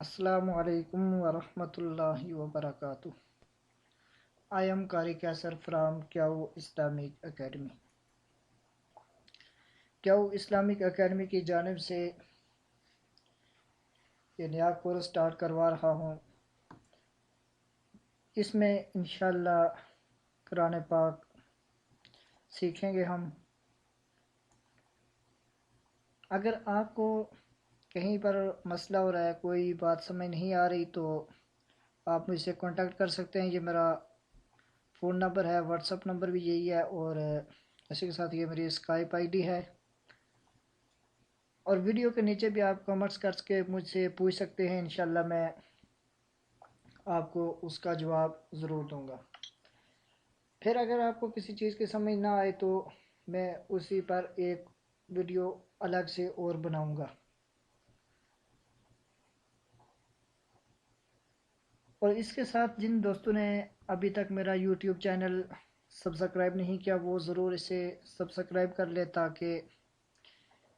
السلام علیکم ورحمۃ اللہ وبرکاتہ. I am Qari Kaisar from کیاؤ اسلامک اکیڈمی. کیاؤ اسلامک اکیڈمی کی جانب سے یہ نیا کورس سٹارٹ کروا رہا ہوں. اس میں انشاءاللہ قرآن پاک سیکھیں گے ہم. اگر آپ کو کہیں پر مسئلہ ہو رہا ہے، کوئی بات سمجھ نہیں آ رہی، تو آپ مجھ سے کانٹیکٹ کر سکتے ہیں. یہ میرا فون نمبر ہے، واٹس اپ نمبر بھی یہی ہے، اور اسی کے ساتھ یہ میری اسکائپ آئی ڈی ہے. اور ویڈیو کے نیچے بھی آپ کمنٹس کر کے مجھ سے پوچھ سکتے ہیں. انشاءاللہ میں آپ کو اس کا جواب ضرور دوں گا. پھر اگر آپ کو کسی چیز کی سمجھ نہ آئے تو میں اسی پر ایک ویڈیو الگ سے اور بناؤں گا. اور اس کے ساتھ جن دوستوں نے ابھی تک میرا یوٹیوب چینل سبسکرائب نہیں کیا، وہ ضرور اسے سبسکرائب کر لے، تاکہ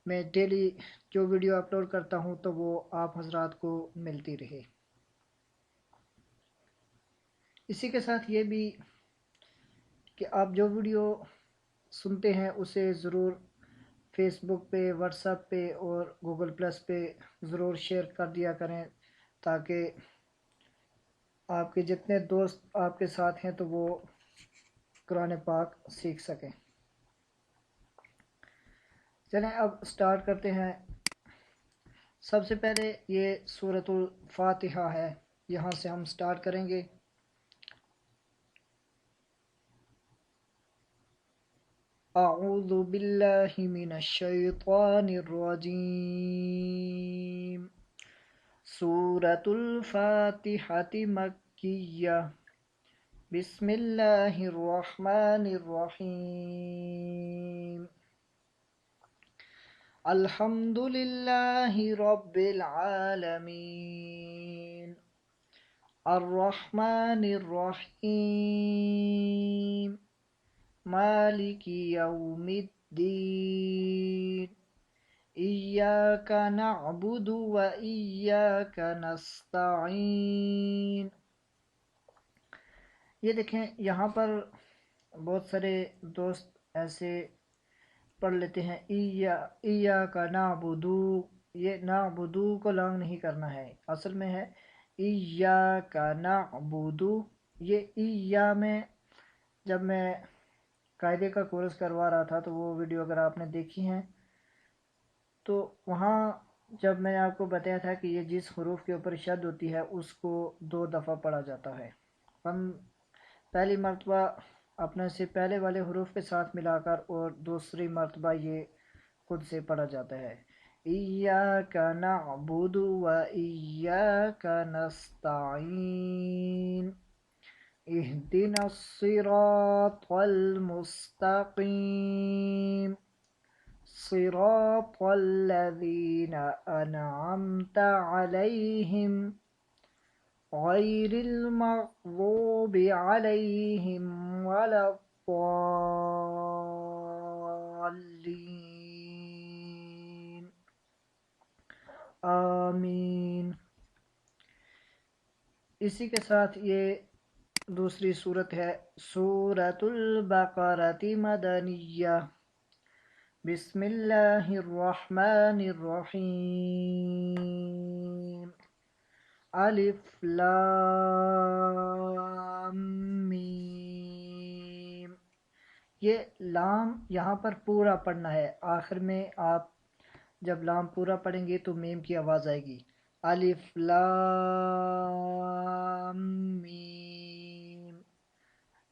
میں ڈیلی جو ویڈیو اپلوڈ کرتا ہوں تو وہ آپ حضرات کو ملتی رہے. اسی کے ساتھ یہ بھی کہ آپ جو ویڈیو سنتے ہیں اسے ضرور فیس بک پہ، واٹس ایپ پہ اور گوگل پلس پہ ضرور شیئر کر دیا کریں، تاکہ آپ کے جتنے دوست آپ کے ساتھ ہیں تو وہ قرآن پاک سیکھ سکیں. چلیں اب سٹارٹ کرتے ہیں. سب سے پہلے یہ سورۃ الفاتحہ ہے، یہاں سے ہم سٹارٹ کریں گے. اعوذ باللہ من الشیطان الرجیم. سورۃ الفاتحہ مکیہ. بسم اللہ الرحمن الرحیم. الحمد للہ رب العالمین. الرحمن الرحیم. مالک یوم الدین. ایاک نعبد و ایاک نستعین. یہ دیکھیں یہاں پر بہت سارے دوست ایسے پڑھ لیتے ہیں ایاک نعبدو. یہ نعبدو کو لانگ نہیں کرنا ہے، اصل میں ہے ایاک نعبدو. یہ ایا میں جب میں قاعدے کا کورس کروا رہا تھا تو وہ ویڈیو اگر آپ نے دیکھی ہیں تو وہاں جب میں نے آپ کو بتایا تھا کہ یہ جس حروف کے اوپر شد ہوتی ہے اس کو 2 دفعہ پڑھا جاتا ہے. ہم پہلی مرتبہ اپنے سے پہلے والے حروف کے ساتھ ملا کر اور دوسری مرتبہ یہ خود سے پڑھا جاتا ہے. ایاک نعبد و ایاک نستعین. اہدنا الصراط المستقیم. صراط الذین انعمت علیہم غیر المغضوب علیہم ولا الضالین. آمین. اسی کے ساتھ یہ دوسری صورت ہے سورۃ البقرۃ مدنیہ. بسم اللہ الرحمن الرحیم. الف لام میم. یہ لام یہاں پر پورا پڑھنا ہے، آخر میں آپ جب لام پورا پڑھیں گے تو میم کی آواز آئے گی. الف لام میم.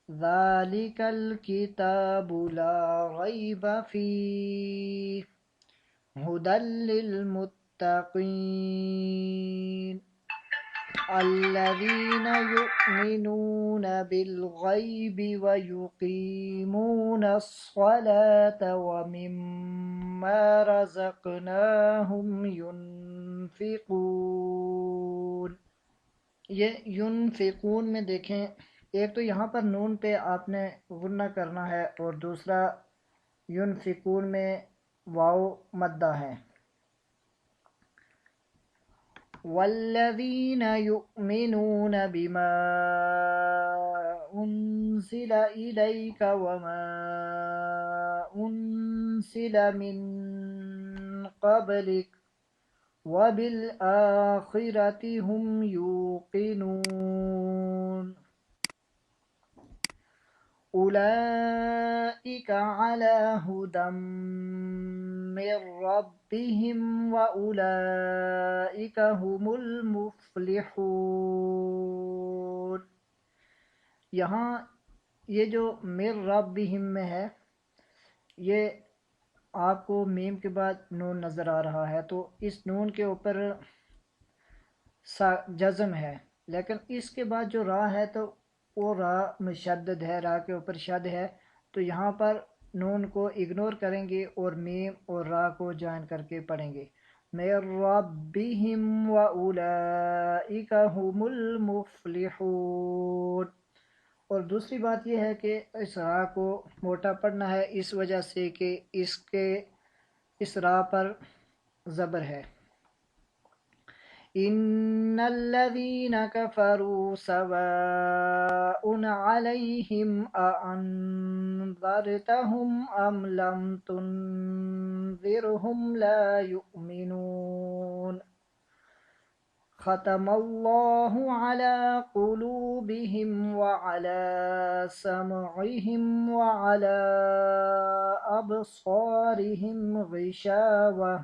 ذالک الکتاب لا ریب فیہ ھدی للمتقین. الذین یؤمنون بالغیب ویقیمون الصلاة ومما رزقناہم ینفقون. یہ ینفقون میں دیکھیں ایک تو یہاں پر نون پہ آپ نے غنہ کرنا ہے، اور دوسرا ینفقون میں واو مدہ ہے. والذین یؤمنون بما انزل الیک وما انزل من قبلک وبالآخرة هم يوقنون أولئك على هدى من ربهم وأولئك هم المفلحون. یہاں یہ جو من ربهم میں ہے، یہ آپ کو میم کے بعد نون نظر آ رہا ہے، تو اس نون کے اوپر جزم ہے، لیکن اس کے بعد جو را ہے تو وہ را مشدد ہے، را کے اوپر شد ہے، تو یہاں پر نون کو اگنور کریں گے اور میم اور را کو جوائن کر کے پڑھیں گے. من ربهم وَأُولَئِكَ هُمُ الْمُفْلِحُونَ. اور دوسری بات یہ ہے کہ اس را کو موٹا پڑھنا ہے، اس وجہ سے کہ اس را پر زبر ہے. ان الذين كفروا سواء عليهم أأنذرتهم ام لم تنذرهم لا يؤمنون. ختم الله على قلوبهم وعلى سمعهم وعلى أبصارهم غشاوة.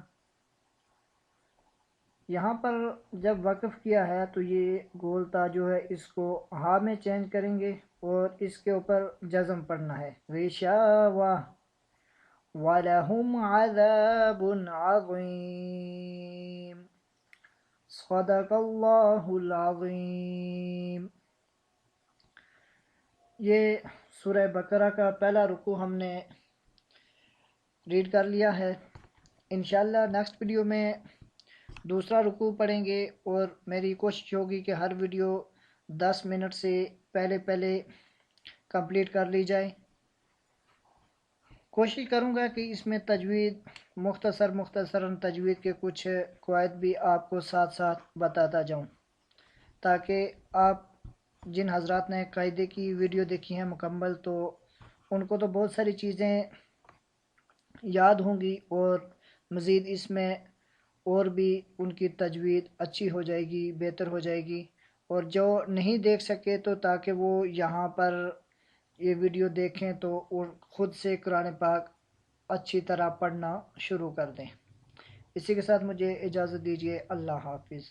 یہاں پر جب وقف کیا ہے تو یہ گولتا جو ہے اس کو ہا میں چینج کریں گے اور اس کے اوپر جزم پڑھنا ہے. غشاوة وَلَهُمْ عَذَابٌ عَظِيمٌ. صدق اللہ العظیم. یہ سورہ بقرہ کا پہلا رکوع ہم نے ریڈ کر لیا ہے. انشاءاللہ نیکسٹ ویڈیو میں دوسرا رکوع پڑھیں گے اور میری کوشش ہوگی کہ ہر ویڈیو 10 منٹ سے پہلے کمپلیٹ کر لی جائے. کوشش کروں گا کہ اس میں تجوید مختصراً تجوید کے کچھ قواعد بھی آپ کو ساتھ ساتھ بتاتا جاؤں، تاکہ آپ جن حضرات نے قاعدے کی ویڈیو دیکھی ہیں مکمل تو ان کو تو بہت ساری چیزیں یاد ہوں گی اور مزید اس میں اور بھی ان کی تجوید اچھی ہو جائے گی، بہتر ہو جائے گی. اور جو نہیں دیکھ سکے تو تاکہ وہ یہاں پر یہ ویڈیو دیکھیں تو اور خود سے قرآن پاک اچھی طرح پڑھنا شروع کر دیں. اسی کے ساتھ مجھے اجازت دیجیے. اللہ حافظ.